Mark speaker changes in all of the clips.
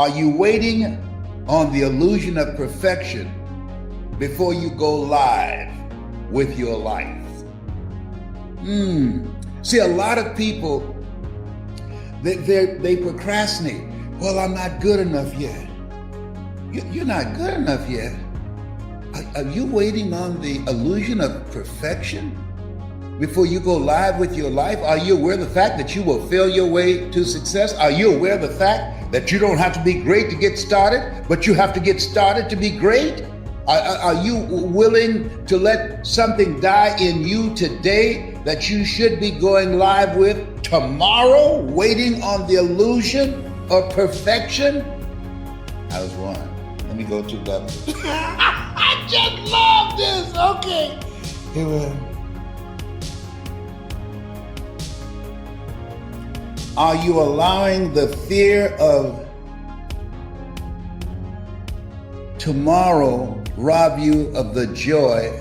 Speaker 1: Are you waiting on the illusion of perfection before you go live with your life? See, a lot of people, they procrastinate. Well, I'm not good enough yet. You're not good enough yet. Are you waiting on the illusion of perfection before you go live with your life? Are you aware of the fact that you will fail your way to success? Are you aware of the fact that you don't have to be great to get started, but you have to get started to be great? Are you willing to let something die in you today that you should be going live with tomorrow, waiting on the illusion of perfection? I was one. Let me go to that. I just love this. Okay. Here we are. Are you allowing the fear of tomorrow rob you of the joy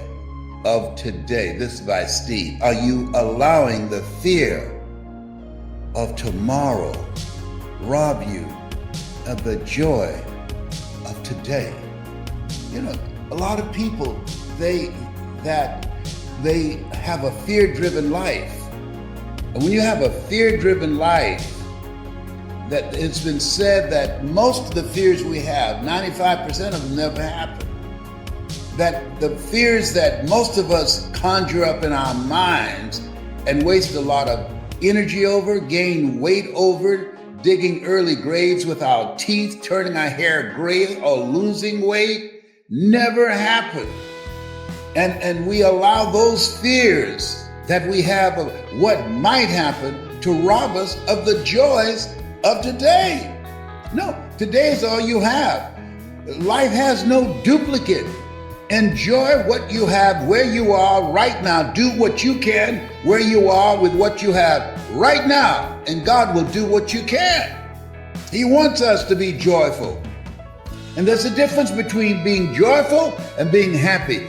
Speaker 1: of today? This is by Steve. Are you allowing the fear of tomorrow rob you of the joy of today? You know, a lot of people, they have a fear-driven life. And when you have a fear-driven life, that it's been said that most of the fears we have, 95% of them never happen. That the fears that most of us conjure up in our minds and waste a lot of energy over, gain weight over, digging early graves with our teeth, turning our hair gray, or losing weight, never happen. And we allow those fears that we have of what might happen to rob us of the joys of today. No, today is all you have. Life has no duplicate. Enjoy what you have where you are right now. Do what you can where you are with what you have right now, and God will do what you can. He wants us to be joyful. And there's a difference between being joyful and being happy.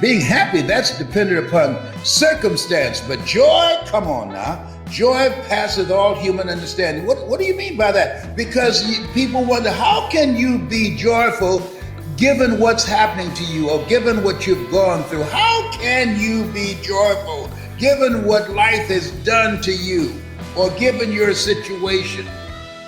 Speaker 1: Being happy, that's dependent upon circumstance, but joy, come on now. Joy passeth all human understanding. What do you mean by that? Because people wonder, how can you be joyful given what's happening to you or given what you've gone through? How can you be joyful given what life has done to you or given your situation?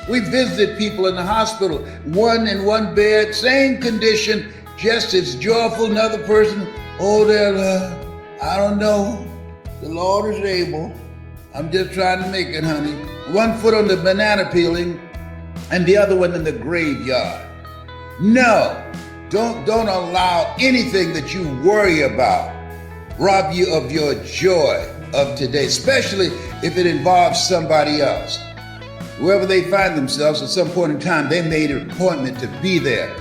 Speaker 1: We visited people in the hospital, one in one bed, same condition, just as joyful. Another person, I don't know. The Lord is able. I'm just trying to make it, honey. One foot on the banana peeling and the other one in the graveyard. No, don't allow anything that you worry about rob you of your joy of today, especially if it involves somebody else. Wherever they find themselves at some point in time, they made an appointment to be there.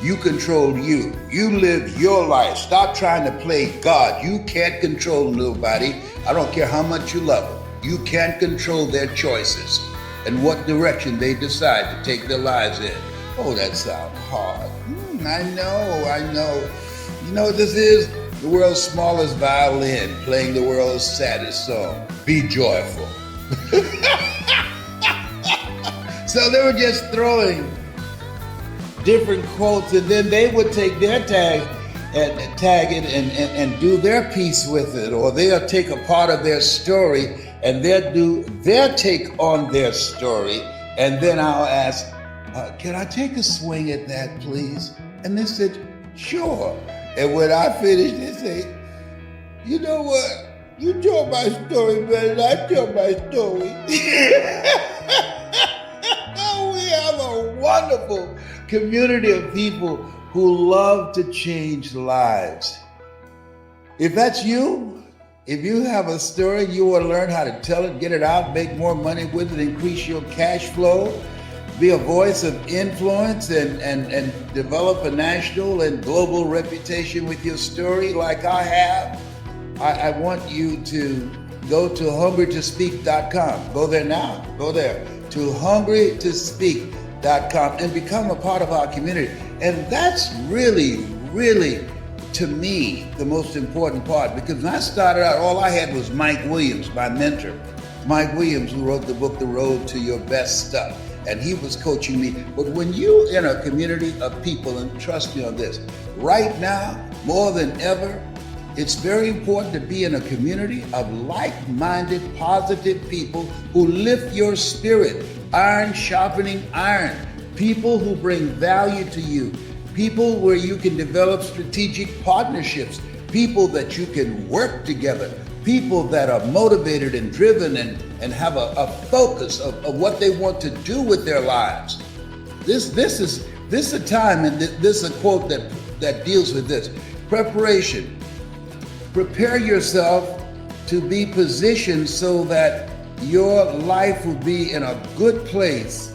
Speaker 1: You control you. You live your life. Stop trying to play God. You can't control nobody. I don't care how much you love them. You can't control their choices and what direction they decide to take their lives in. Oh, that sounds hard. I know. You know what this is? The world's smallest violin playing the world's saddest song. Be joyful. So they were just throwing different quotes, and then they would take their tag it and do their piece with it, or they'll take a part of their story and they'll do their take on their story, and then I'll ask, can I take a swing at that, please? And they said, sure. And when I finished, they say, you know what? You told my story better than I told my story. We have a wonderful community of people who love to change lives. If that's you, if you have a story, you want to learn how to tell it, get it out, make more money with it, increase your cash flow, be a voice of influence, and develop a national and global reputation with your story like I have, I want you to go to hungrytospeak.com. Go there now. Go there to hungrytospeak.com and become a part of our community. And that's really, really, to me, the most important part, because when I started out, all I had was Mike Williams, my mentor. Mike Williams, who wrote the book, The Road to Your Best Stuff. and he was coaching me. But when you're in a community of people, and trust me on this, right now, more than ever, it's very important to be in a community of like-minded, positive people who lift your spirit, iron sharpening iron, people who bring value to you, people where you can develop strategic partnerships, people that you can work together, people that are motivated and driven and have a focus of what they want to do with their lives. This is a time, and this is a quote that deals with this. Preparation. Prepare yourself to be positioned so that your life will be in a good place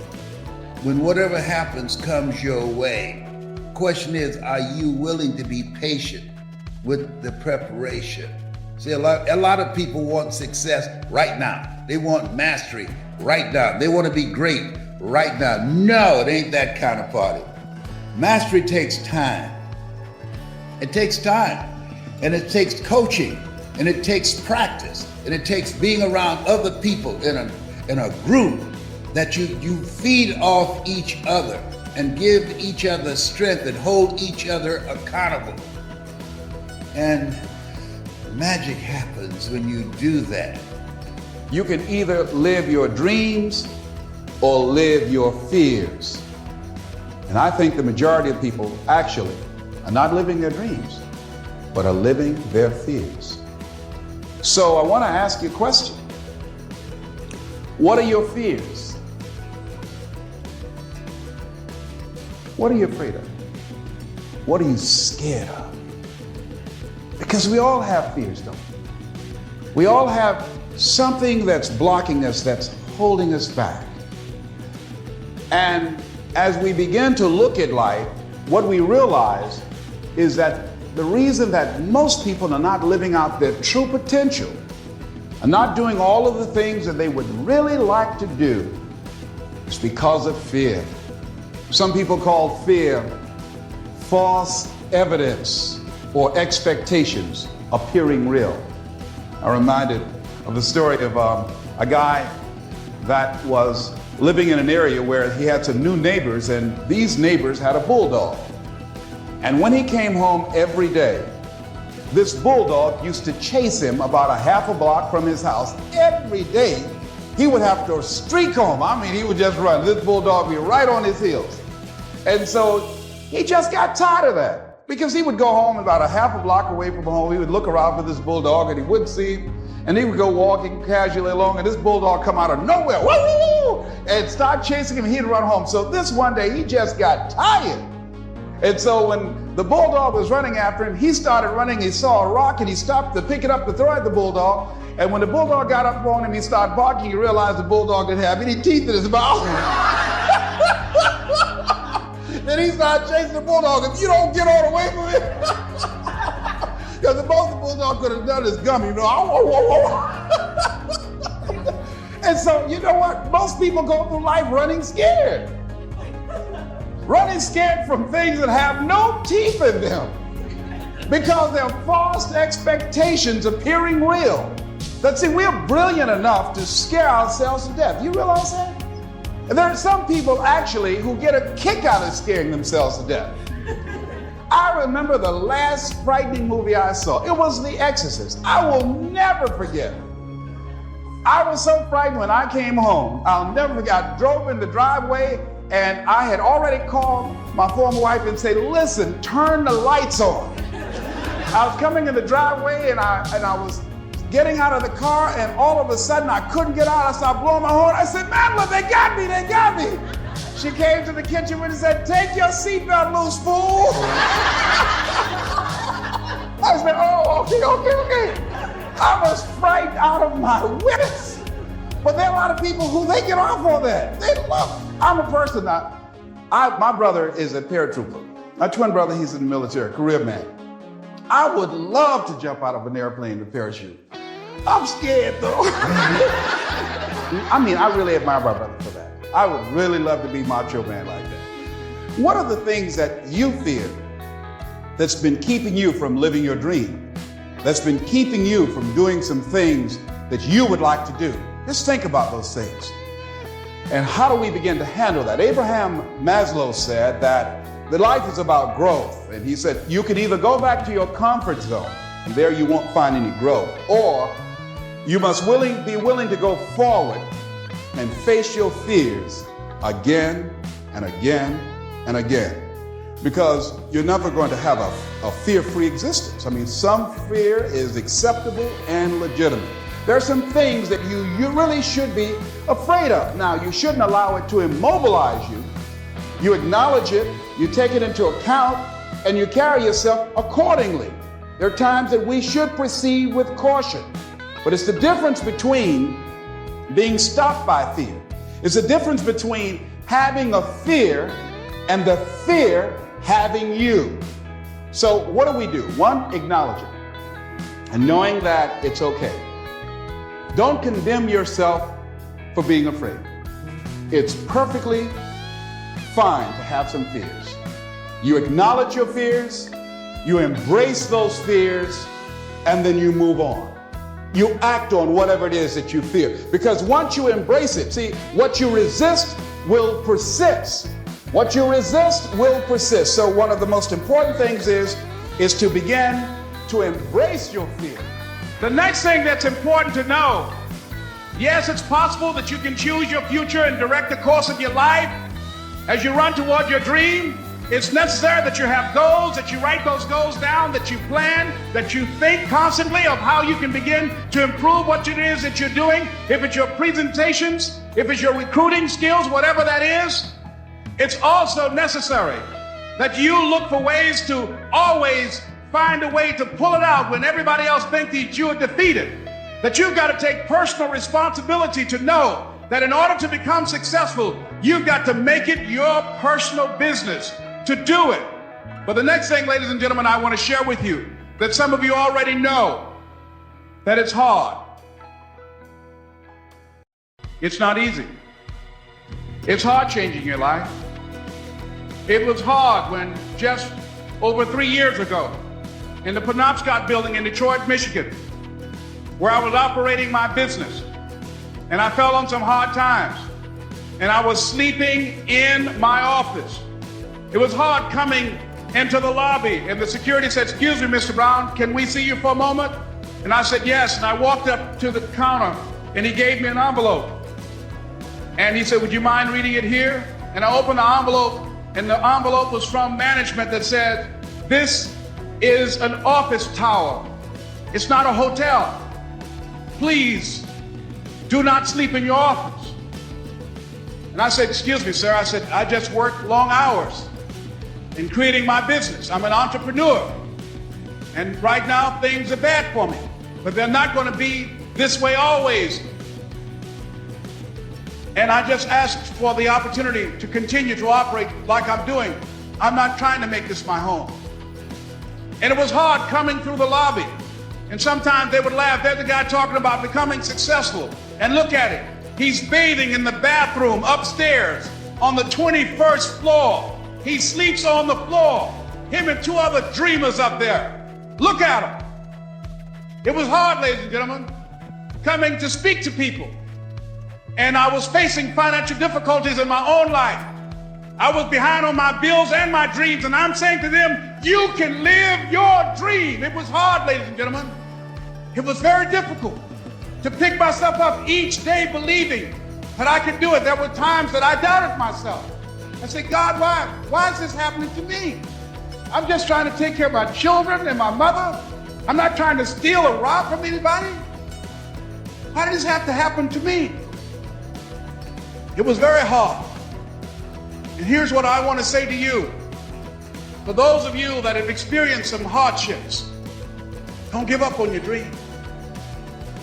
Speaker 1: when whatever happens comes your way. Question is, are you willing to be patient with the preparation? See, a lot of people want success right now. They want mastery right now. They want to be great right now. No, it ain't that kind of party. Mastery takes time. It takes time. And it takes coaching, and it takes practice, and it takes being around other people in a group that you feed off each other and give each other strength and hold each other accountable. And magic happens when you do that. You can either live your dreams or live your fears. And I think the majority of people actually are not living their dreams, but are living their fears. So I want to ask you a question. What are your fears? What are you afraid of? What are you scared of? Because we all have fears, don't we? We all have something that's blocking us, that's holding us back. And as we begin to look at life, what we realize is that the reason that most people are not living out their true potential, are not doing all of the things that they would really like to do, is because of fear. Some people call fear false evidence or expectations appearing real. I'm reminded of the story of a guy that was living in an area where he had some new neighbors, and these neighbors had a bulldog. And when he came home every day, this bulldog used to chase him about a half a block from his house. Every day, he would have to streak home. I mean, he would just run. This bulldog would be right on his heels. And so he just got tired of that, because he would go home about a half a block away from home. He would look around for this bulldog and he wouldn't see him. And he would go walking casually along, and this bulldog come out of nowhere, woo, woo, woo, and start chasing him, and he'd run home. So this one day, he just got tired. And so when the bulldog was running after him, he started running. He saw a rock, and he stopped to pick it up to throw at the bulldog. And when the bulldog got up on him, he started barking. He realized the bulldog didn't have any teeth in his mouth. Then he started chasing the bulldog. If you don't get on away from it, because the most the bulldog could have done is gummy, you know. And so, you know what? Most people go through life running scared. Running scared from things that have no teeth in them, because they're false expectations appearing real. But see, we're brilliant enough to scare ourselves to death. You realize that? And there are some people actually who get a kick out of scaring themselves to death. I remember the last frightening movie I saw. It was The Exorcist. I will never forget. I was so frightened when I came home. I'll never forget. I drove in the driveway, and I had already called my former wife and said, listen, turn the lights on. I was coming in the driveway, and I was getting out of the car, and all of a sudden I couldn't get out. I started blowing my horn. I said, Madeline, they got me, they got me. She came to the kitchen and said, take your seatbelt loose, fool. I said, oh, okay. I was frightened out of my wits. But there are a lot of people who they get off on that. They love. I'm a person that, my brother is a paratrooper. My twin brother, he's in the military, career man. I would love to jump out of an airplane with parachute. I'm scared though. I mean, I really admire my brother for that. I would really love to be macho man like that. What are the things that you fear that's been keeping you from living your dream? That's been keeping you from doing some things that you would like to do? Just think about those things.
Speaker 2: And how do we begin to handle that? Abraham Maslow said that the life is about growth. And he said, you can either go back to your comfort zone, and there you won't find any growth, or you must be willing to go forward and face your fears again and again and again. Because you're never going to have a fear-free existence. I mean, some fear is acceptable and legitimate. There are some things that you really should be afraid of. Now, you shouldn't allow it to immobilize you. You acknowledge it, you take it into account, and you carry yourself accordingly. There are times that we should proceed with caution. But it's the difference between being stopped by fear. It's the difference between having a fear and the fear having you. So what do? One, acknowledge it. And knowing that it's okay. Don't condemn yourself for being afraid. It's perfectly fine to have some fears. You acknowledge your fears, you embrace those fears, and then you move on. You act on whatever it is that you fear. Because once you embrace it, see, what you resist will persist. What you resist will persist. So one of the most important things is to begin to embrace your fear.
Speaker 3: The next thing that's important to know, yes, it's possible that you can choose your future and direct the course of your life as you run toward your dream. It's necessary that you have goals, that you write those goals down, that you plan, that you think constantly of how you can begin to improve what it is that you're doing. If it's your presentations, if it's your recruiting skills, whatever that is, it's also necessary that you look for ways to always find a way to pull it out when everybody else thinks that you are defeated. That you've got to take personal responsibility to know that in order to become successful, you've got to make it your personal business to do it. But the next thing, ladies and gentlemen, I want to share with you that some of you already know that it's hard. It's not easy. It's hard changing your life. It was hard when just over 3 years ago in the Penobscot building in Detroit, Michigan, where I was operating my business, and I fell on some hard times, and I was sleeping in my office. It was hard coming into the lobby, and the security said, "Excuse me, Mr. Brown, can we see you for a moment?" And I said, "Yes." And I walked up to the counter, and he gave me an envelope. And he said, "Would you mind reading it here?" And I opened the envelope, and the envelope was from management that said, "This is an office tower. It's not a hotel. Please do not sleep in your office." And I said, "Excuse me, sir." I said, "I just work long hours in creating my business. I'm an entrepreneur. And right now things are bad for me, but they're not going to be this way always. And I just asked for the opportunity to continue to operate like I'm doing. I'm not trying to make this my home." And it was hard coming through the lobby. And sometimes they would laugh. There's a guy talking about becoming successful. And look at it. He's bathing in the bathroom upstairs on the 21st floor. He sleeps on the floor. Him and 2 other dreamers up there. Look at him. It was hard, ladies and gentlemen, coming to speak to people. And I was facing financial difficulties in my own life. I was behind on my bills and my dreams, and I'm saying to them, you can live your dream. It was hard, ladies and gentlemen. It was very difficult to pick myself up each day believing that I could do it. There were times that I doubted myself. I said, "God, why is this happening to me? I'm just trying to take care of my children and my mother. I'm not trying to steal or rob from anybody. Why did this have to happen to me?" It was very hard. And here's what I want to say to you. For those of you that have experienced some hardships, don't give up on your dream.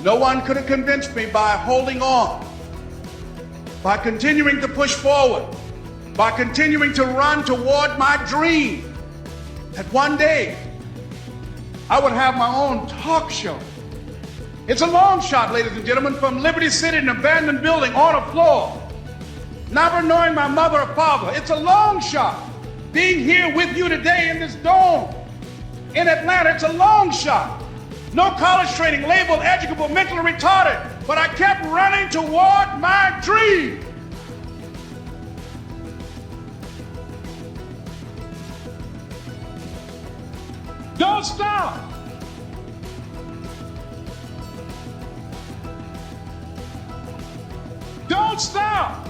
Speaker 3: No one could have convinced me by holding on, by continuing to push forward, by continuing to run toward my dream, that one day I would have my own talk show. It's a long shot, ladies and gentlemen, from Liberty City, an abandoned building on a floor, never knowing my mother or father. It's a long shot. Being here with you today in this dome in Atlanta, it's a long shot. No college training, labeled educable, mentally retarded, but I kept running toward my dream. Don't stop. Don't stop.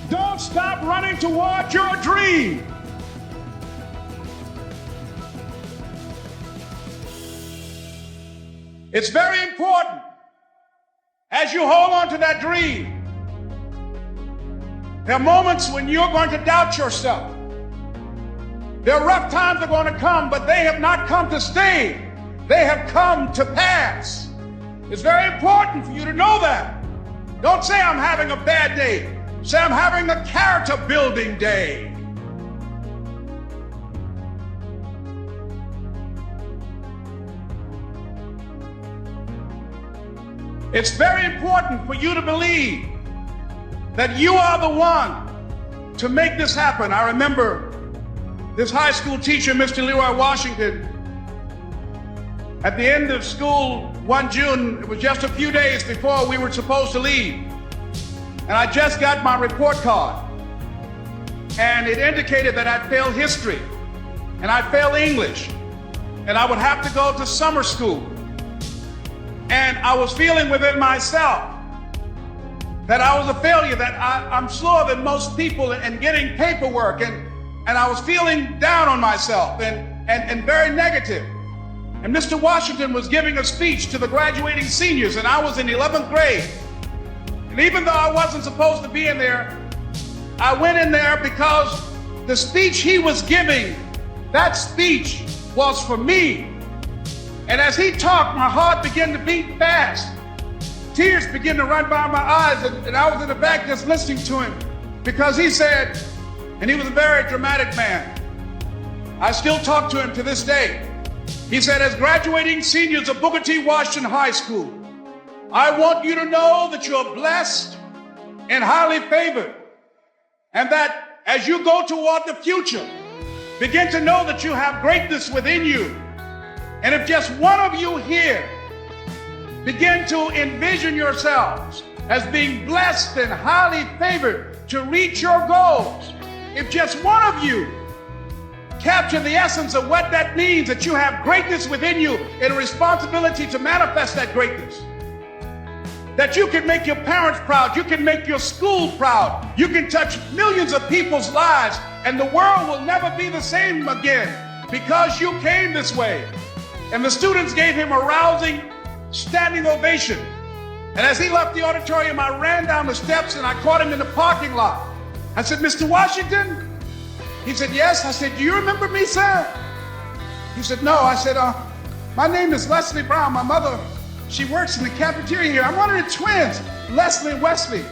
Speaker 3: Don't stop running toward your dream. It's very important as you hold on to that dream. There are moments when you're going to doubt yourself. There are rough times that are going to come, but they have not come to stay. They have come to pass. It's very important for you to know that. Don't say I'm having a bad day. Say I'm having a character building day. It's very important for you to believe that you are the one to make this happen. I remember this high school teacher, Mr. Leroy Washington, at the end of school one June, it was just a few days before we were supposed to leave. And I just got my report card. And it indicated that I'd failed history and I'd failed English. And I would have to go to summer school. And I was feeling within myself that I was a failure, that I'm slower than most people in getting paperwork. And I was feeling down on myself and very negative. And Mr. Washington was giving a speech to the graduating seniors, and I was in 11th grade. And even though I wasn't supposed to be in there, I went in there because the speech he was giving, that speech was for me. And as he talked, my heart began to beat fast. Tears began to run by my eyes, and I was in the back just listening to him because he said, and he was a very dramatic man. I still talk to him to this day. He said, as graduating seniors of Booker T. Washington High School, I want you to know that you're blessed and highly favored, and that as you go toward the future, begin to know that you have greatness within you. And if just one of you here begin to envision yourselves as being blessed and highly favored to reach your goals, if just one of you capture the essence of what that means, that you have greatness within you and a responsibility to manifest that greatness, that you can make your parents proud, you can make your school proud, you can touch millions of people's lives, and the world will never be the same again because you came this way. And the students gave him a rousing standing ovation. And as he left the auditorium, I ran down the steps and I caught him in the parking lot. I said, Mr. Washington? He said, yes. I said, do you remember me, sir? He said, no. I said, my name is Leslie Brown. My mother, she works in the cafeteria here. I'm one of the twins, Leslie and Wesley.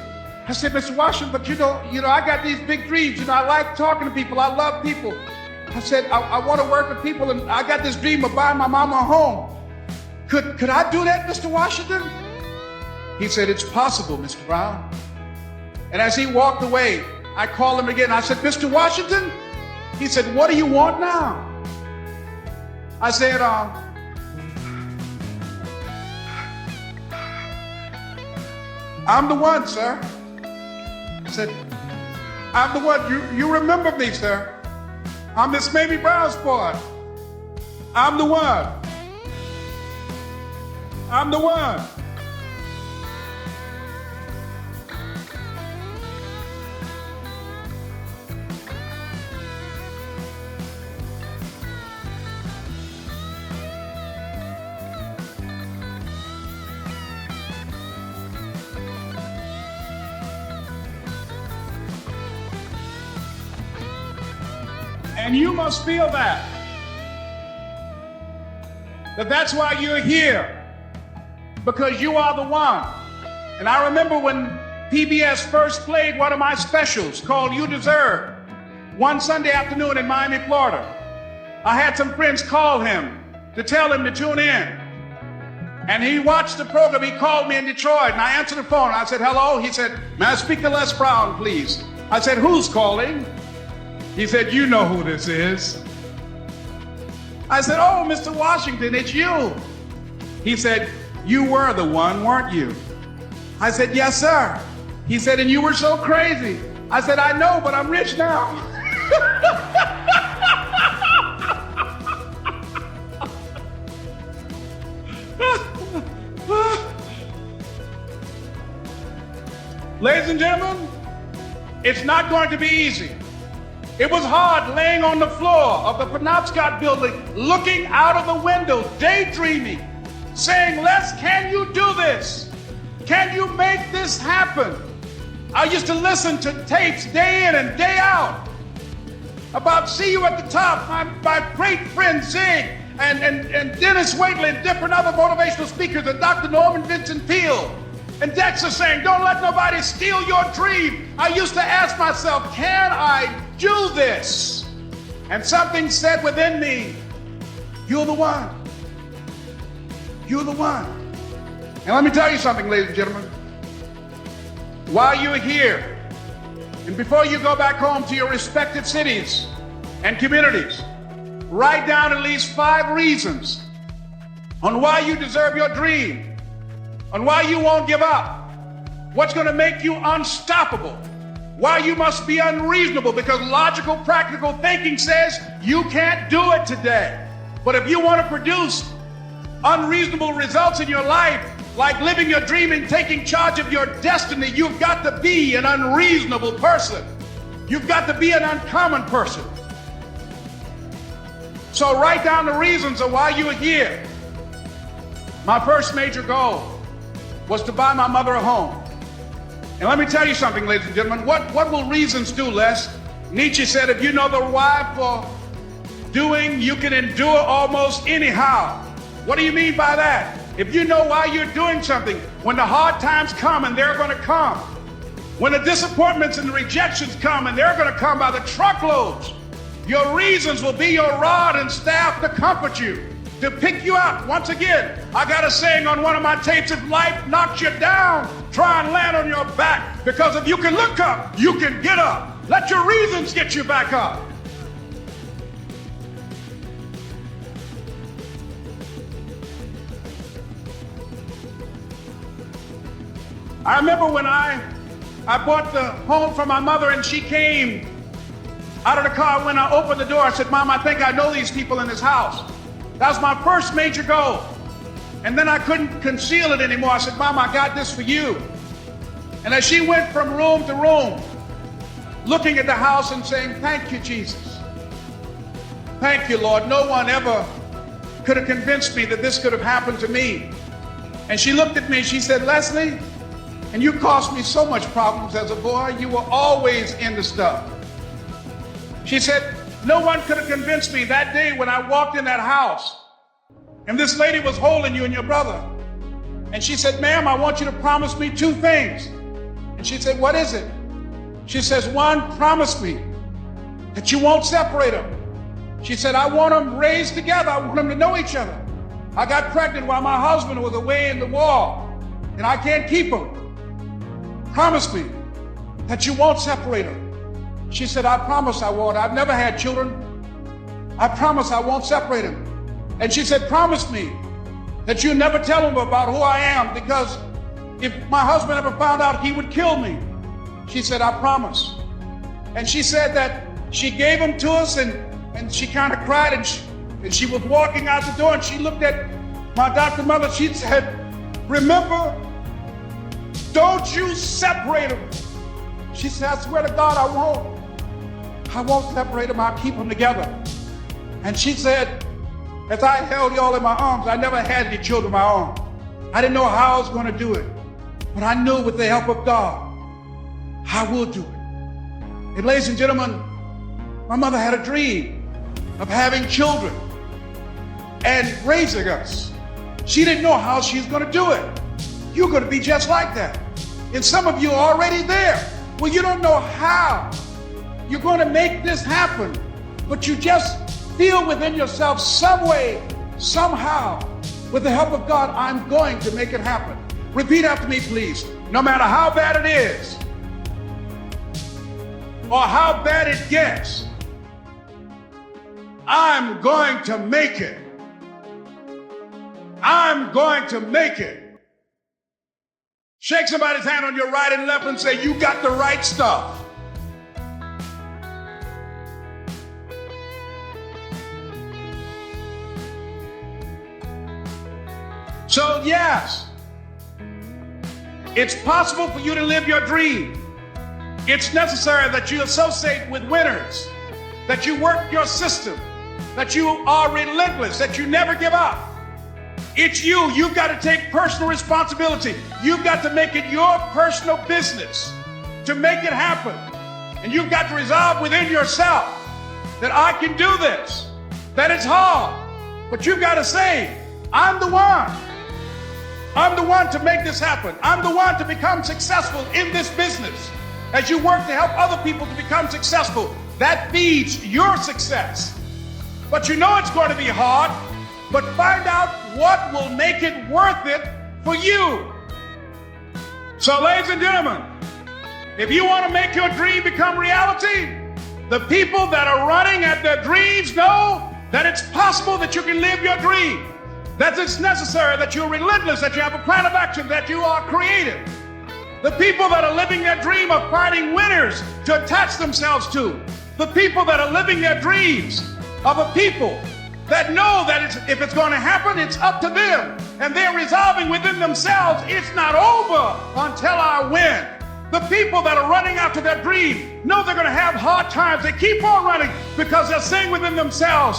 Speaker 3: I said, Mr. Washington, but you know, I got these big dreams. I like talking to people. I love people. I said, I want to work with people, and I got this dream of buying my mama a home. Could I do that, Mr. Washington? He said, it's possible, Mr. Brown. And as he walked away, I called him again. I said, Mr. Washington? He said, what do you want now? I said, I'm the one, sir. I said, I'm the one. You remember me, sir. I'm Miss Mamie Brown's boy. I'm the one. I'm the one. And you must feel that's why you're here, because you are the one. And I remember when PBS first played one of my specials called You Deserve, one Sunday afternoon in Miami, Florida. I had some friends call him to tell him to tune in. And he watched the program. He called me in Detroit, and I answered the phone. I said, hello. He said, may I speak to Les Brown, please? I said, who's calling? He said, you know who this is. I said, oh, Mr. Washington, it's you. He said, you were the one, weren't you? I said, yes, sir. He said, and you were so crazy. I said, I know, but I'm rich now. Ladies and gentlemen, it's not going to be easy. It was hard laying on the floor of the Penobscot building, looking out of the window, daydreaming, saying, Les, can you do this? Can you make this happen? I used to listen to tapes day in and day out about See You at the Top, my great friend Zig and Dennis Waitley and different other motivational speakers, and Dr. Norman Vincent Peale. And Dexter saying, don't let nobody steal your dream. I used to ask myself, can I do this? And something said within me, you're the one. You're the one. And let me tell you something, ladies and gentlemen. While you're here, and before you go back home to your respective cities and communities, write down at least 5 reasons on why you deserve your dream, on why you won't give up, what's going to make you unstoppable, why you must be unreasonable, because logical, practical thinking says you can't do it today. But if you want to produce unreasonable results in your life, like living your dream and taking charge of your destiny, you've got to be an unreasonable person. You've got to be an uncommon person. So write down the reasons of why you're here. My first major goal was to buy my mother a home. And let me tell you something, ladies and gentlemen. What will reasons do, Les? Nietzsche said, if you know the why for doing, you can endure almost anyhow. What do you mean by that? If you know why you're doing something, when the hard times come, and they're going to come, when the disappointments and the rejections come, and they're going to come by the truckloads, your reasons will be your rod and staff to comfort you, to pick you up. Once again, I got a saying on one of my tapes, if life knocks you down, try and land on your back, because if you can look up, you can get up. Let your reasons get you back up. I remember when I bought the home for my mother, and she came out of the car. When I opened the door, I said, Mom, I think I know these people in this house. That was my first major goal. And then I couldn't conceal it anymore. I said, Mom, I got this for you. And as she went from room to room, looking at the house and saying, thank you, Jesus. Thank you, Lord. No one ever could have convinced me that this could have happened to me. And she looked at me, she said, Leslie, and you caused me so much problems as a boy. You were always into stuff. She said, no one could have convinced me that day when I walked in that house and this lady was holding you and your brother. And she said, ma'am, I want you to promise me 2 things. And she said, what is it? She says, 1, promise me that you won't separate them. She said, I want them raised together. I want them to know each other. I got pregnant while my husband was away in the war, and I can't keep them. Promise me that you won't separate them. She said, I promise I won't. I've never had children. I promise I won't separate them. And she said, promise me that you'll never tell them about who I am, because if my husband ever found out, he would kill me. She said, I promise. And she said that she gave them to us, and she kind of cried, and she was walking out the door, and she looked at my adopted mother. She said, remember, don't you separate them. She said, I swear to God, I won't separate them. I'll keep them together. And she said, as I held y'all in my arms, I never had any children of my own. I didn't know how I was going to do it, but I knew with the help of God, I will do it. And ladies and gentlemen, my mother had a dream of having children and raising us. She didn't know how she was going to do it. You're going to be just like that. And some of you are already there. Well, you don't know how you're going to make this happen, but you just feel within yourself some way, somehow, with the help of God, I'm going to make it happen. Repeat after me, please. No matter how bad it is, or how bad it gets, I'm going to make it. I'm going to make it. Shake somebody's hand on your right and left and say, you got the right stuff. So yes, it's possible for you to live your dream. It's necessary that you associate with winners, that you work your system, that you are relentless, that you never give up. It's you. You've got to take personal responsibility. You've got to make it your personal business to make it happen. And you've got to resolve within yourself that I can do this, that it's hard, but you've got to say, I'm the one. I'm the one to make this happen. I'm the one to become successful in this business. As you work to help other people to become successful, that feeds your success. But you know it's going to be hard, but find out what will make it worth it for you. So, ladies and gentlemen, if you want to make your dream become reality, the people that are running at their dreams know that it's possible that you can live your dream, that it's necessary, that you're relentless, that you have a plan of action, that you are creative. The people that are living their dream are finding winners to attach themselves to. The people that are living their dreams are the people that know that if it's going to happen, it's up to them. And they're resolving within themselves, it's not over until I win. The people that are running after their dream know they're going to have hard times. They keep on running because they're saying within themselves,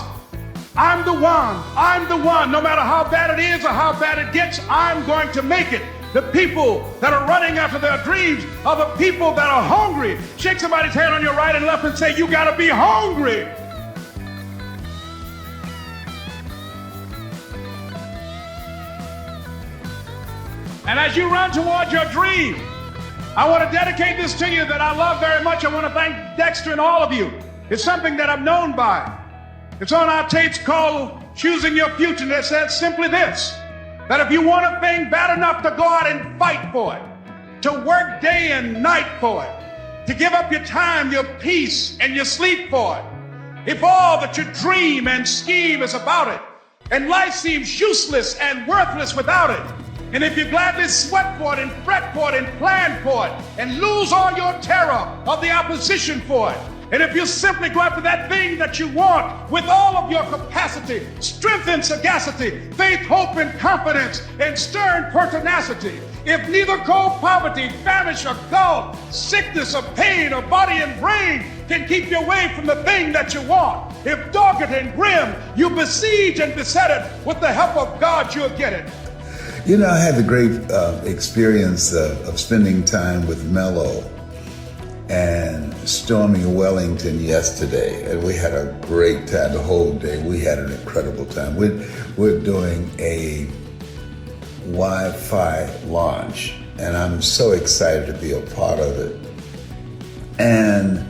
Speaker 3: I'm the one. I'm the one. No matter how bad it is or how bad it gets, I'm going to make it. The people that are running after their dreams are the people that are hungry. Shake somebody's hand on your right and left and say, you got to be hungry. And as you run towards your dream, I want to dedicate this to you that I love very much. I want to thank Dexter and all of you. It's something that I'm known by. It's on our tapes called Choosing Your Future. And it says simply this, that if you want a thing bad enough to go out and fight for it, to work day and night for it, to give up your time, your peace, and your sleep for it, if all that you dream and scheme is about it, and life seems useless and worthless without it, and if you gladly sweat for it and fret for it and plan for it and lose all your terror of the opposition for it, and if you simply go after that thing that you want with all of your capacity, strength and sagacity, faith, hope and confidence, and stern pertinacity, if neither cold poverty, famish or gulf, sickness or pain or body and brain can keep you away from the thing that you want, if dogged and grim, you besiege and beset it, with the help of God you'll get it.
Speaker 1: You know, I had the great experience of spending time with Mello and Stormy Wellington yesterday, and we had a great time the whole day. We had an incredible time. We're doing a Wi-Fi launch, and I'm so excited to be a part of it. And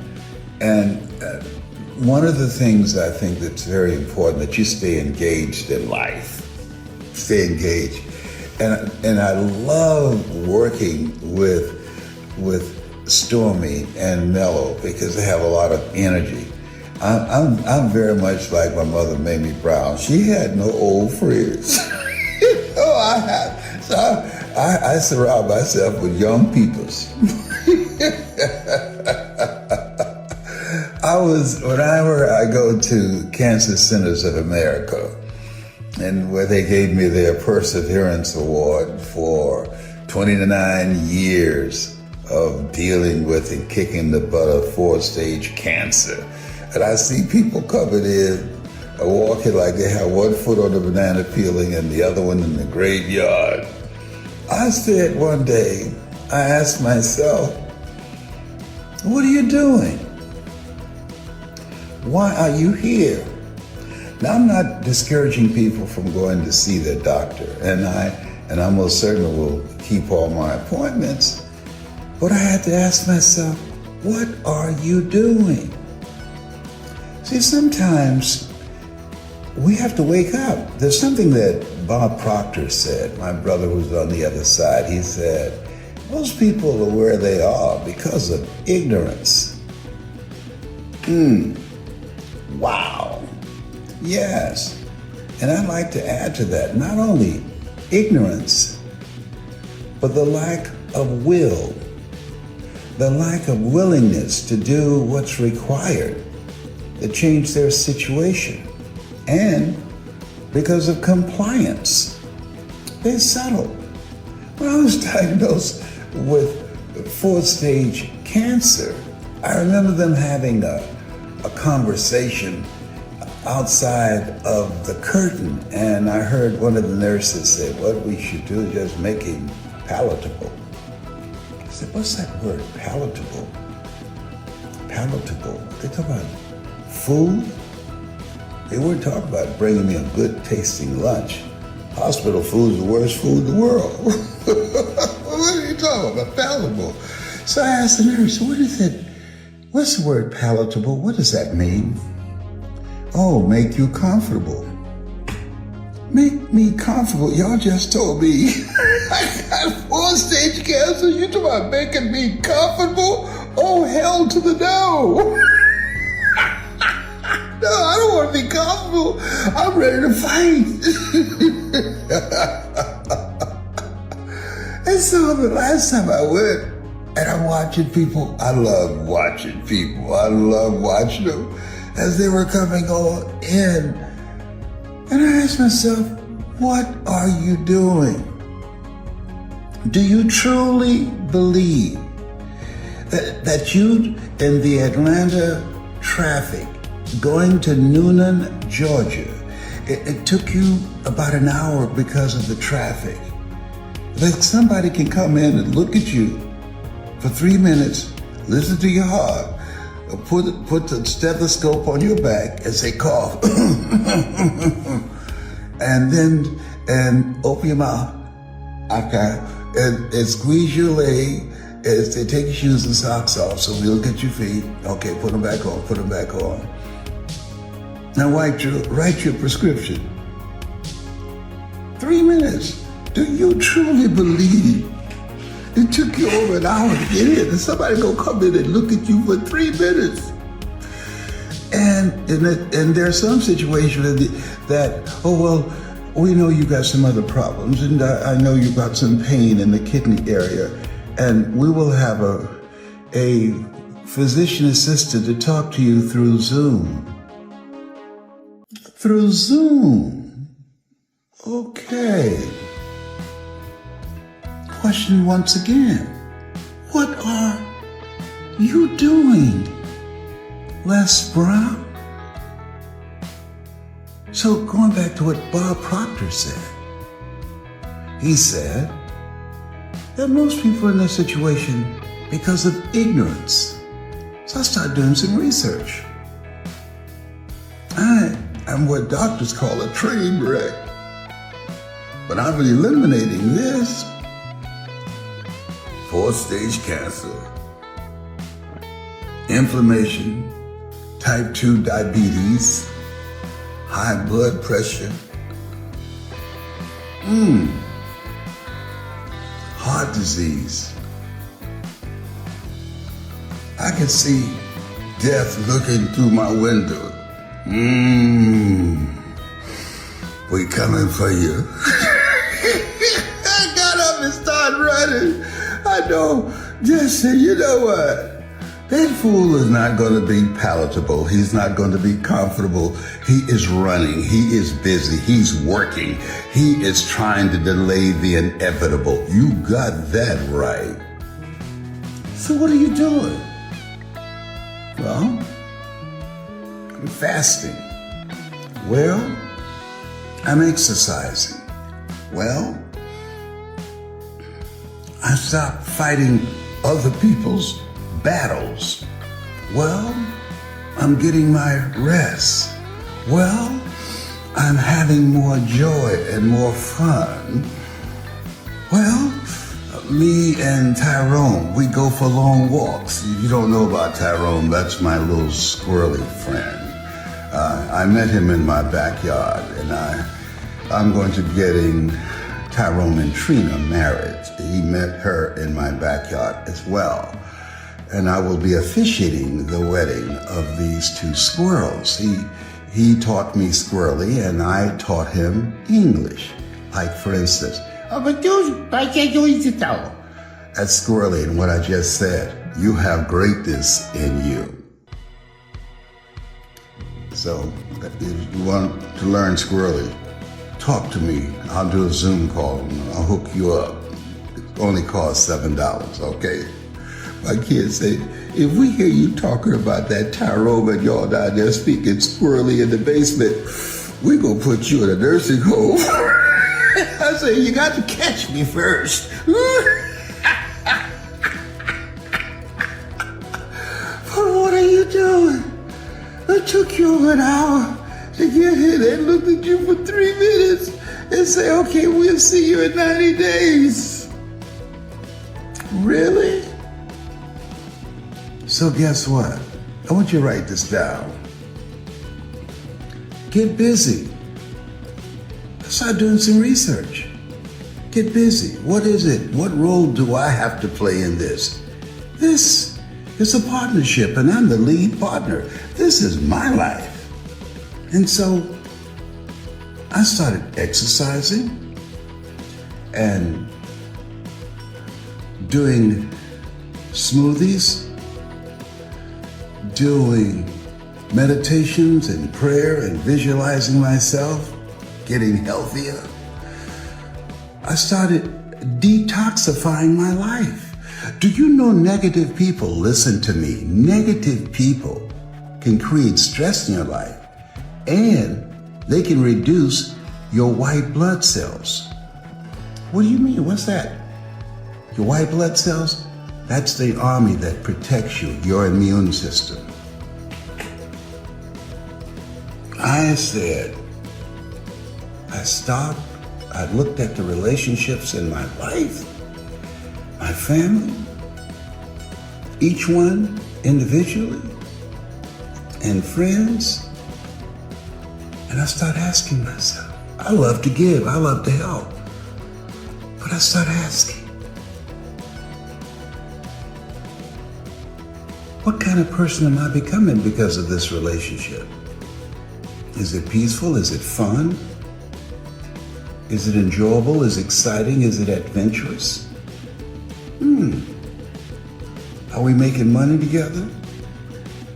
Speaker 1: one of the things I think that's very important, that you stay engaged in life. Stay engaged. And I love working with Stormy and Mello because they have a lot of energy. I'm very much like my mother, Mamie Brown. She had no old friends. I surround myself with young peoples. Whenever I go to Cancer Centers of America, and where they gave me their Perseverance Award for 29 years of dealing with and kicking the butt of 4-stage cancer. And I see people coming in, walking like they have one foot on the banana peeling and the other one in the graveyard. I said one day, I asked myself, what are you doing? Why are you here? Now, I'm not discouraging people from going to see their doctor, and I most certainly will keep all my appointments, but I had to ask myself, what are you doing? See, sometimes we have to wake up. There's something that Bob Proctor said, my brother who's on the other side. He said, most people are where they are because of ignorance. Wow. Yes. And I'd like to add to that, not only ignorance, but the lack of will, the lack of willingness to do what's required to change their situation. And because of compliance, they settle. When I was diagnosed with 4th stage cancer, I remember them having a conversation outside of the curtain, and I heard one of the nurses say, what we should do is just make him palatable. I said, what's that word, palatable? Palatable. They talk about food? They weren't talking about bringing me a good tasting lunch. Hospital food is the worst food in the world. What are you talking about, palatable? So I asked the nurse, what is it? What's the word palatable? What does that mean? Oh, make you comfortable. Make me comfortable. Y'all just told me I got 4th stage cancer. You talking about making me comfortable? Oh, hell to the no. No, I don't want to be comfortable. I'm ready to fight. And so the last time I went, and I'm watching people, I love watching people. I love watching them as they were coming on in. And I asked myself, what are you doing? Do you truly believe that you in the Atlanta traffic going to Noonan, Georgia, it took you about an hour because of the traffic, that somebody can come in and look at you for 3 minutes, listen to your heart, put the stethoscope on your back and say cough, and open your mouth, okay, and squeeze your leg, and say take your shoes and socks off so we look at your feet, okay, put them back on. Now write your prescription. 3 minutes. Do you truly believe it took you over an hour to get in, and somebody gonna come in and look at you for 3 minutes? And there are some situations that, oh well, we know you got some other problems, and I know you got some pain in the kidney area, and we will have a physician assistant to talk to you through Zoom. Through Zoom. Okay. Question once again. What are you doing, Les Brown? So going back to what Bob Proctor said. He said that most people are in this situation because of ignorance. So I started doing some research. I'm what doctors call a train wreck. But I'm eliminating this. 4th stage cancer, inflammation, type 2 diabetes, high blood pressure, heart disease. I can see death looking through my window. We coming for you. I got up and started running. I know, just say, you know what? That fool is not going to be palatable. He's not going to be comfortable. He is running. He is busy. He's working. He is trying to delay the inevitable. You got that right. So what are you doing? Well, I'm fasting. Well, I'm exercising. Well, I stopped fighting other people's battles. Well, I'm getting my rest. Well, I'm having more joy and more fun. Well, me and Tyrone, we go for long walks. If you don't know about Tyrone, that's my little squirrely friend. I met him in my backyard, and I'm going to be getting Tyrone and Trina married. He met her in my backyard as well. And I will be officiating the wedding of these two squirrels.
Speaker 4: he taught me squirrely and I taught him English. Like for instance, that's squirrely in what I just said. You have greatness in you. So if you want to learn squirrely, talk to me. I'll do a Zoom call and I'll hook you up. It only costs $7, okay? My kids say, if we hear you talking about that Tyrone and y'all down there speaking squirrely in the basement, we're going to put you in a nursing home. I say, you got to catch me first. But what are you doing? It took you an hour to get here. They looked at you for 3 minutes and say, okay, we'll see you in 90 days. Really? So guess what? I want you to write this down. Get busy. Start doing some research. Get busy. What is it? What role do I have to play in this? This is a partnership and I'm the lead partner. This is my life. And so I started exercising and doing smoothies, doing meditations and prayer and visualizing myself, getting healthier. I started detoxifying my life. Do you know negative people? Listen to me. Negative people can create stress in your life and they can reduce your white blood cells. What do you mean? What's that? Your white blood cells? That's the army that protects you, your immune system. I said, I stopped, I looked at the relationships in my life, my family, each one individually, and friends, and I started asking myself, I love to give, I love to help, but I started asking, what kind of person am I becoming because of this relationship? Is it peaceful? Is it fun? Is it enjoyable? Is it exciting? Is it adventurous? Are we making money together?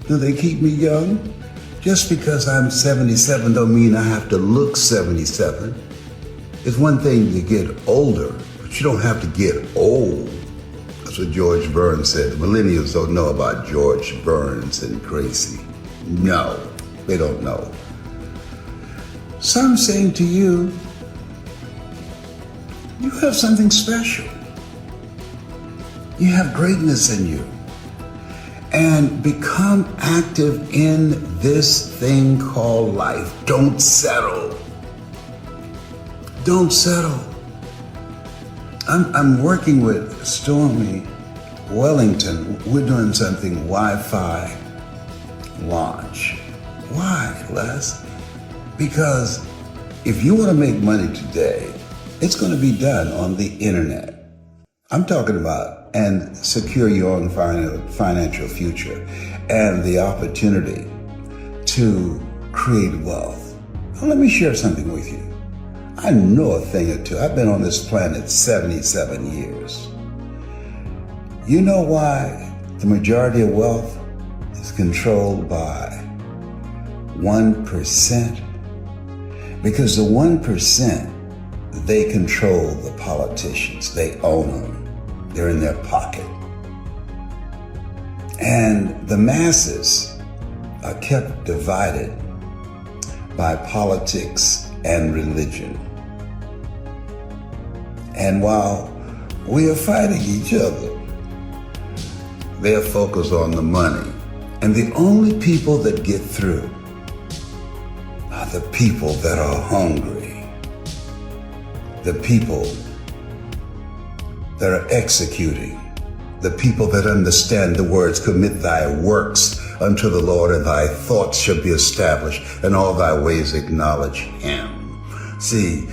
Speaker 4: Do they keep me young? Just because I'm 77 don't mean I have to look 77. It's one thing to get older, but you don't have to get old. That's what George Burns said. The millennials don't know about George Burns and Gracie. No, they don't know. So I'm saying to you, you have something special. You have greatness in you. And become active in this thing called life. Don't settle. Don't settle. I'm working with Stormy Wellington. We're doing something Wi-Fi launch. Why, Les? Because if you want to make money today, it's going to be done on the internet. I'm talking about and secure your own financial future and the opportunity to create wealth. Now, let me share something with you. I know a thing or two. I've been on this planet 77 years. You know why the majority of wealth is controlled by 1%? Because the 1%, they control the politicians. They own them. They're in their pocket. And the masses are kept divided by politics and religion. And while we are fighting each other, they're focused on the money. And the only people that get through are the people that are hungry, the people that are executing, the people that understand the words, commit thy works unto the Lord, and thy thoughts shall be established, and all thy ways acknowledge him. See,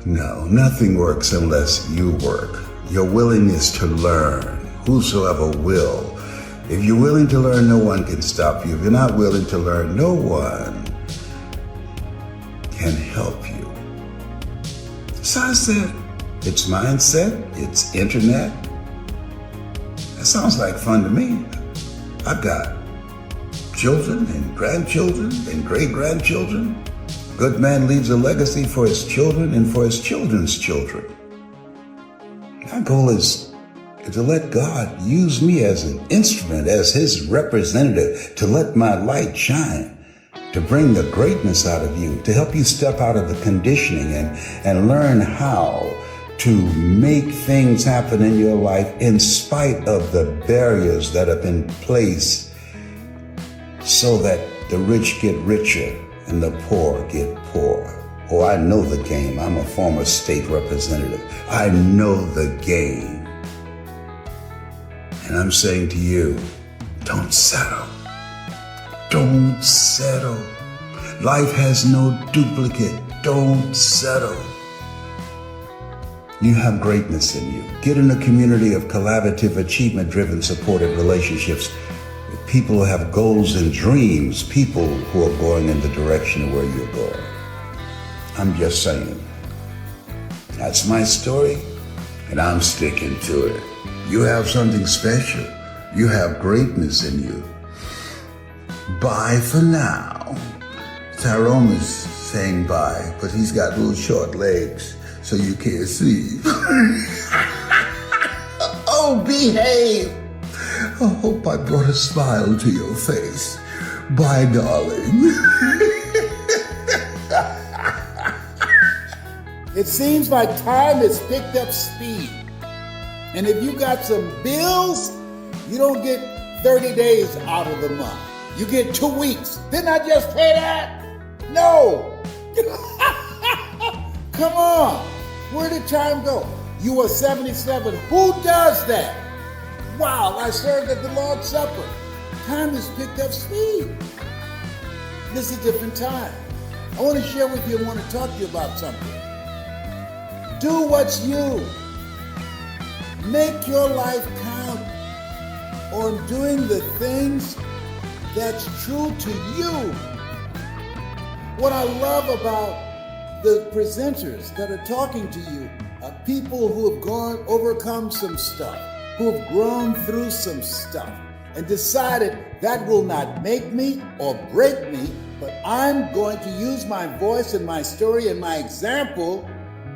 Speaker 4: no, nothing works unless you work. Your willingness to learn, whosoever will. If you're willing to learn, no one can stop you. If you're not willing to learn, no one can help you. So I said, it's mindset, it's internet. That sounds like fun to me. I've got children and grandchildren and great-grandchildren. A good man leaves a legacy for his children and for his children's children. My goal is to let God use me as an instrument, as his representative, to let my light shine, to bring the greatness out of you, to help you step out of the conditioning and learn how to make things happen in your life in spite of the barriers that have been placed so that the rich get richer and the poor get poorer. Oh, I know the game. I'm a former state representative. I know the game. And I'm saying to you, don't settle. Don't settle. Life has no duplicate. Don't settle. You have greatness in you. Get in a community of collaborative, achievement-driven, supportive relationships with people who have goals and dreams, people who are going in the direction of where you're going. I'm just saying. That's my story, and I'm sticking to it. You have something special. You have greatness in you. Bye for now. Tyrone is saying bye, but he's got little short legs, so you can't see. Oh, behave. I hope I brought a smile to your face. Bye, darling.
Speaker 1: It seems like time has picked up speed. And if you got some bills, you don't get 30 days out of the month. You get 2 weeks. Didn't I just pay that? No. Come on. Where did time go? You were 77. Who does that? Wow, I served at the Lord's Supper. Time has picked up speed. This is a different time. I want to share with you and want to talk to you about something. Do what's you. Make your life count on doing the things that's true to you. What I love about the presenters that are talking to you are people who have overcome some stuff, who have grown through some stuff and decided that will not make me or break me, but I'm going to use my voice and my story and my example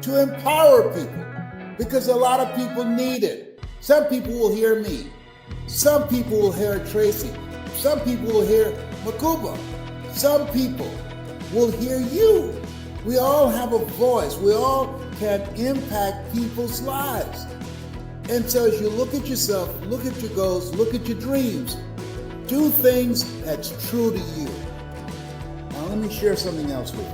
Speaker 1: to empower people, because a lot of people need it. Some people will hear me. Some people will hear Tracy. Some people will hear Makuba. Some people will hear you. We all have a voice. We all can impact people's lives. And so as you look at yourself, look at your goals, look at your dreams, do things that's true to you. Now let me share something else with you.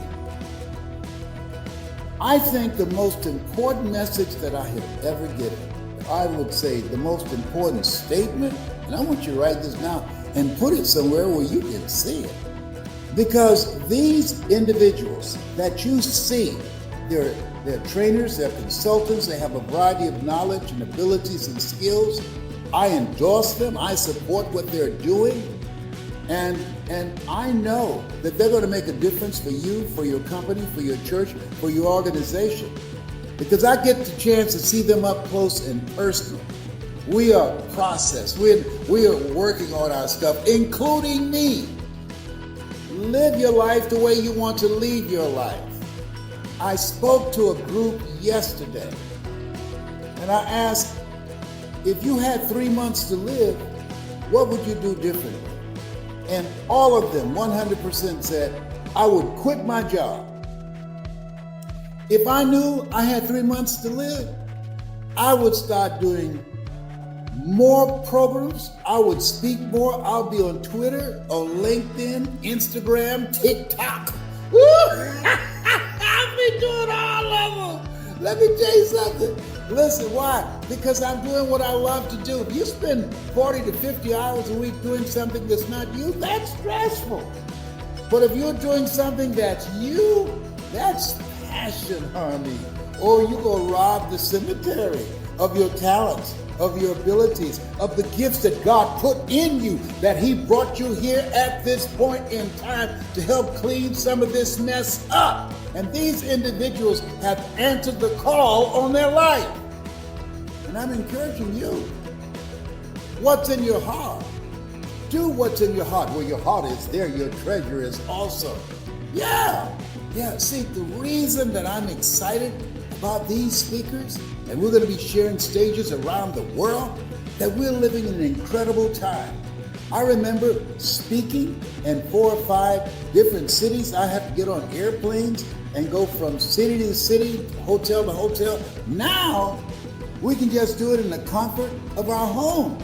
Speaker 1: I think the most important message that I have ever given, I would say the most important statement, and I want you to write this down and put it somewhere where you can see it. Because these individuals that you see, they're trainers, they're consultants, they have a variety of knowledge and abilities and skills. I endorse them, I support what they're doing, and I know that they're going to make a difference for you, for your company, for your church, for your organization. Because I get the chance to see them up close and personal. We are processed. We are working on our stuff, including me. Live your life the way you want to lead your life. I spoke to a group yesterday, and I asked, if you had 3 months to live, what would you do differently? And all of them, 100% said, I would quit my job. If I knew I had 3 months to live, I would start doing more programs. I would speak more. I'll be on Twitter, on LinkedIn, Instagram, TikTok. I'll be doing all of them. Let me tell you something. Listen, why? Because I'm doing what I love to do. If you spend 40 to 50 hours a week doing something that's not you, that's stressful. But if you're doing something that's you, that's passion, honey. Or you go rob the cemetery of your talents, of your abilities, of the gifts that God put in you, that He brought you here at this point in time to help clean some of this mess up. And these individuals have answered the call on their life. And I'm encouraging you. What's in your heart? Do what's in your heart. Where your heart is, there your treasure is also. Yeah. See, the reason that I'm excited about these speakers, and we're going to be sharing stages around the world, that we're living in an incredible time. I remember speaking in 4 or 5 different cities. I have to get on airplanes and go from city to city, hotel to hotel. Now, we can just do it in the comfort of our home.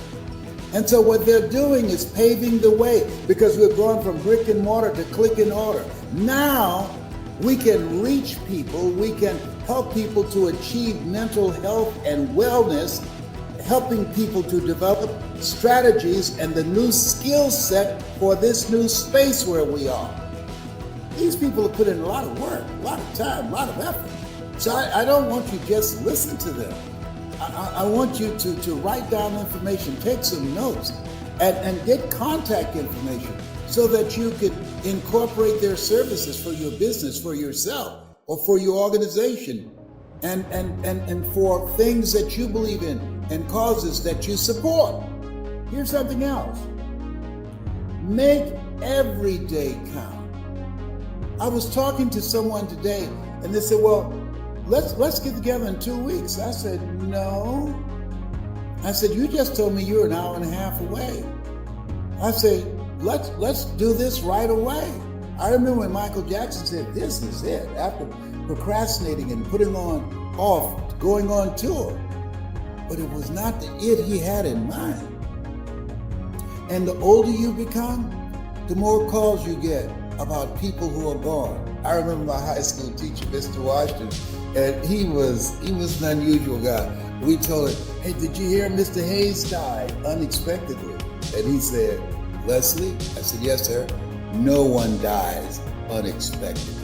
Speaker 1: And so what they're doing is paving the way, because we've gone from brick and mortar to click and order. Now, we can reach people, we can help people to achieve mental health and wellness, helping people to develop strategies and the new skill set for this new space where we are. These people have put in a lot of work, a lot of time, a lot of effort. So I don't want you to just listen to them. I want you to write down information, take some notes, and get contact information so that you could incorporate their services for your business, for yourself, or for your organization, and for things that you believe in and causes that you support. Here's something else. Make every day count. I was talking to someone today, and they said, well, let's get together in 2 weeks. I said, no. I said, you just told me you're an hour and a half away. I said, let's do this right away. I remember when Michael Jackson said, this is it, after procrastinating and putting off going on tour. But it was not the it he had in mind. And the older you become, the more calls you get about people who are gone. I remember my high school teacher, Mr. Washington, and he was an unusual guy. We told him, hey, did you hear Mr. Hayes died unexpectedly? And he said, Leslie? I said, yes, sir. No one dies unexpectedly.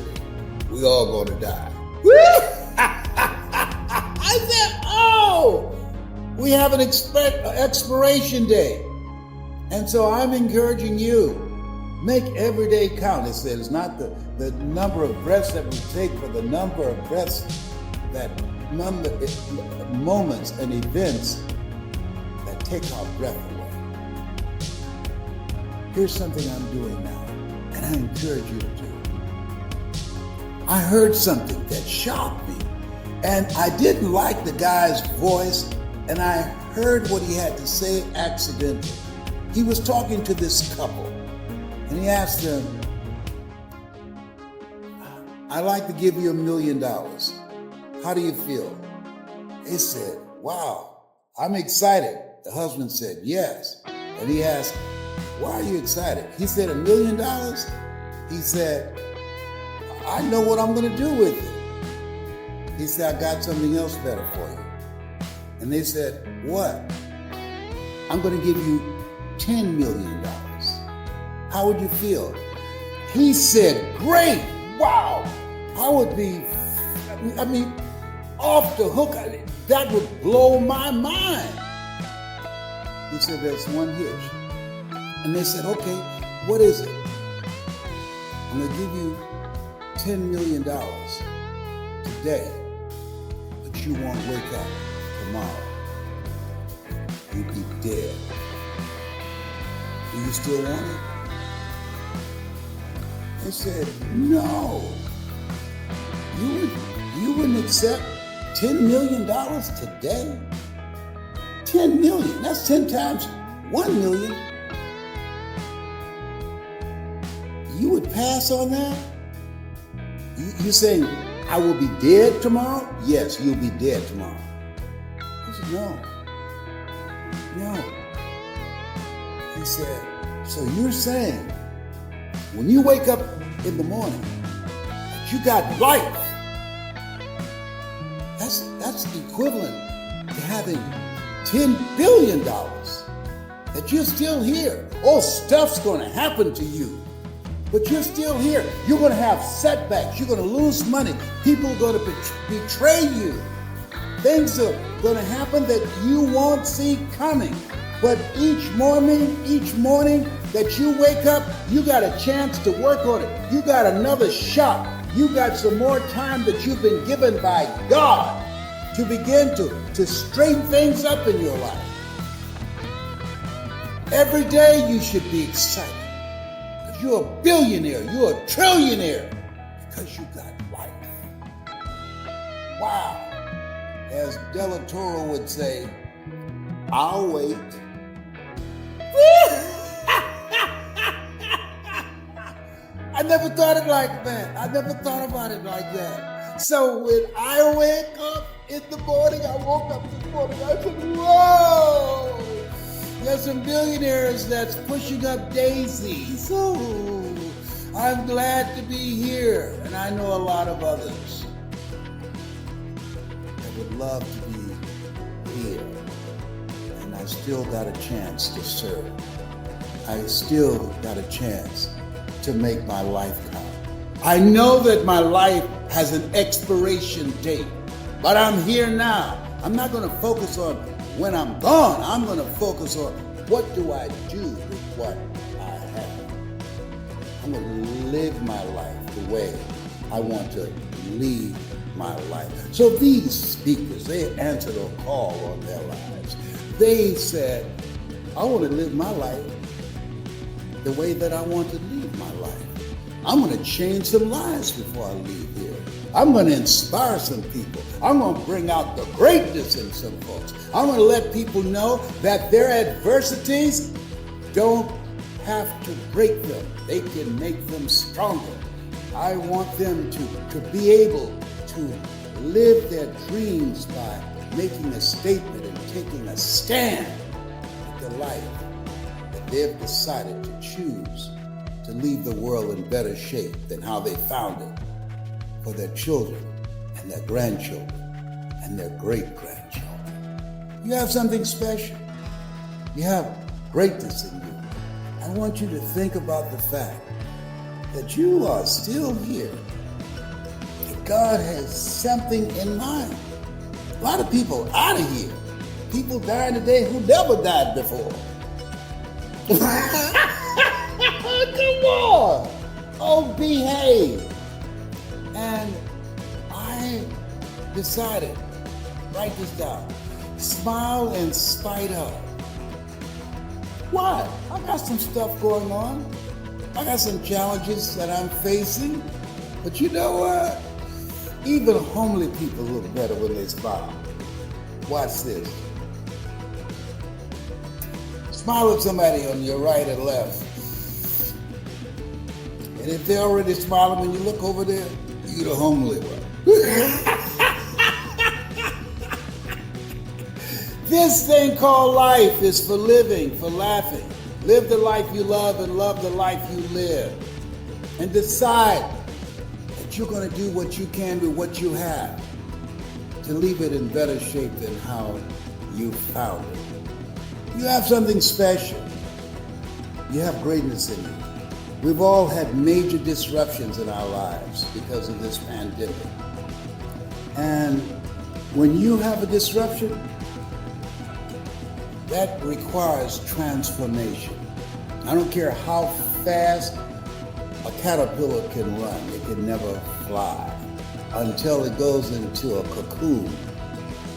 Speaker 1: We all gonna die. I said, oh, we have an expiration date. And so I'm encouraging you, make every day count. It said it's not the number of breaths that we take, but the number of breaths that moments and events that take our breath away. Here's something I'm doing now, and I encourage you to do. I heard something that shocked me, and I didn't like the guy's voice, and I heard what he had to say accidentally. He was talking to this couple, and he asked them, I'd like to give you $1 million. How do you feel? They said, wow, I'm excited. The husband said, yes. And he asked, why are you excited? He said, $1 million? He said, I know what I'm going to do with it. He said, I got something else better for you. And they said, what? I'm going to give you $10 million. How would you feel? He said, great, wow. I would be, off the hook. That would blow my mind. He said, there's one hitch. And they said, okay, what is it? I'm going to give you $10 million today, but you won't wake up tomorrow. You'd be dead. Do you still want it? They said, no. You wouldn't accept $10 million today? 10 million, that's 10 times 1 million. You would pass on that? You saying, I will be dead tomorrow? Yes, you'll be dead tomorrow. He said, no. He said, so you're saying, when you wake up in the morning, you got life. That's equivalent to having $10 billion, that you're still here. Oh, stuff's going to happen to you, but you're still here. You're going to have setbacks. You're going to lose money. People are going to betray you. Things are going to happen that you won't see coming. But each morning that you wake up, you got a chance to work on it. You got another shot. You got some more time that you've been given by God to begin to straighten things up in your life. Every day you should be excited. Because you're a billionaire, you're a trillionaire, because you got life. Wow. As Del Toro would say, I'll wait. I never thought it like that. I never thought about it like that. So when I wake up in the morning, I woke up this morning, I said, whoa! There's some billionaires that's pushing up daisies. Ooh, I'm glad to be here. And I know a lot of others that would love to be here. And I still got a chance to serve. I still got a chance to make my life count. I know that my life has an expiration date, but I'm here now. I'm not going to focus on when I'm gone. I'm going to focus on what do I do with what I have. I'm going to live my life the way I want to lead my life. So these speakers, they answered a call on their lives. They said, I want to live my life the way that I want to lead my life. I'm going to change some lives before I leave here. I'm going to inspire some people. I'm going to bring out the greatness in some folks. I'm going to let people know that their adversities don't have to break them. They can make them stronger. I want them to be able to live their dreams by making a statement and taking a stand with the life that they've decided to choose to leave the world in better shape than how they found it for their children and their grandchildren and their great-grandchildren. You have something special. You have greatness in you. I want you to think about the fact that you are still here. That God has something in mind. A lot of people out of here. People dying today who never died before. Come on! Oh, behave! And I decided, write this down, smile in spite of. Why? I got some stuff going on. I got some challenges that I'm facing. But you know what? Even homely people look better when they smile. Watch this. Smile at somebody on your right or left. And if they're already smiling when you look over there, you're the homely one. This thing called life is for living, for laughing. Live the life you love and love the life you live. And decide that you're going to do what you can with what you have to leave it in better shape than how you found it. You have something special. You have greatness in you. We've all had major disruptions in our lives because of this pandemic. And when you have a disruption, that requires transformation. I don't care how fast a caterpillar can run, it can never fly until it goes into a cocoon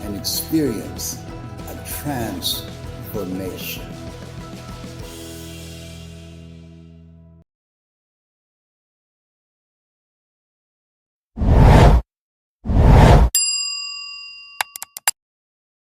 Speaker 1: and experience a transformation.